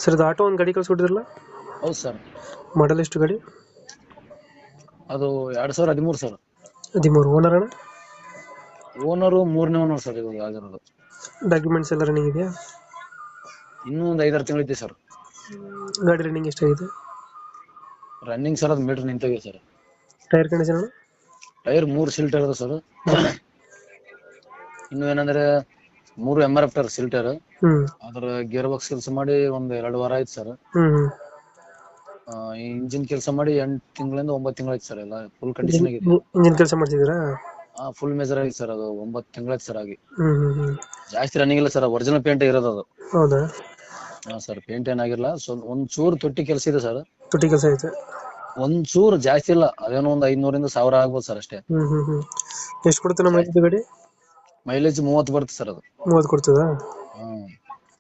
Sir ಇದು auto ಒಂದು ಗಾಡಿ ಕಳ್ಸಿಕೊಟ್ಟಿದ್ರಲ್ಲ, ಹೌದು ಸರ್. ಮಾಡಲ್ ಎಷ್ಟು ಗಾಡಿ? ಅದು 2013 ಸರ್. 13. ಓನರ್ ಅಣ್ಣ? ಓನರು 3ನೇ ಓನರ್ ಸರ್ ಇವಾಗ ಆಗಿರೋದು. ಡಾಕ್ಯುಮೆಂಟ್ಸ್ ಎಲ್ಲ ರನ್ನಿಂಗ್ ಇದೆಯಾ? ಇನ್ನೂ ಒಂದು 5-6 ತಿಂಗಳು ಸರ್. ಗಾಡಿ ರನ್ನಿಂಗ್ ಎಷ್ಟಾಗಿದೆ? ರನ್ನಿಂಗ್ ಸರ್, ಅದು ಮೀಟರ್ ನಿಂತೋಗಿದೆ ಸರ್. ಟೈರ್ ಕಂಡೀಷನ್ ಅಣ್ಣ? ಟೈರ್ 3 ಸಿಲ್ಟರ್ ಇದೆ ಸರ್. ಇನ್ನು ಏನಂದ್ರೆ 3 MRF ಟೈರ್ ಸಿಲ್ಟರ್. ಅದ್ರ ಗೇರ್ ಬಾಕ್ಸ್ ಕೆಲಸ ಮಾಡಿ ಒಂದ್ 2 ವಾರ ಆಯ್ತು ಸರ್. ಇಂಜಿನ್ ಕೆಲಸ ಮಾಡಿ 8 ತಿಂಗಳಿಂದ 9 ತಿಂಗಳು ಆಯ್ತು ಸರ್. ಎಲ್ಲ ಫುಲ್ ಕಂಡೀಷನ್ ಆಗಿದೆ. ಇಂಜಿನ್ ಕೆಲಸ ಮಾಡ್ತಿದ್ದೀರಾ? ಫುಲ್ ಮೆಜರ್ ಆಗಿದೆ ಸರ್. ಅದು 9 ತಿಂಗಳಾಯ್ತು ಸರ್ ಆಗಿ. ಜಾಸ್ತಿ ರನ್ನಿಂಗ್ ಇಲ್ಲ ಸರ್, ಒರಿಜಿನಲ್ ಪೇಂಟ್ ಇರೋದು ಅದು. ಹೌದಾ? ಹಾ ಸರ್, ಪೇಂಟ್ ಏನಾಗಿಲ್ಲ. ಒಂದ್ ಚೂರು ತೊಟ್ಟಿ ಕೆಲಸ ಇದೆ ಸರ್. ತೊಟ್ಟಿ ಕೆಲಸ ಐತೆ? ಒಂದ್ ಚೂರು ಜಾಸ್ತಿ ಇಲ್ಲ, ಅದೇನೋ ಒಂದ್ 500 ರಿಂದ 1000 ಆಗ್ಬೋದು ಸರ್ ಅಷ್ಟೇ. ಎಷ್ಟು ಕೊಡುತ್ತೆ ನಮ್ಮ ಗಾಡಿ? ಮೈಲೇಜ್ 30 ಬರುತ್ತೆ ಸರ್. ಅದು 30 ಕೊಡ್ತದಾ?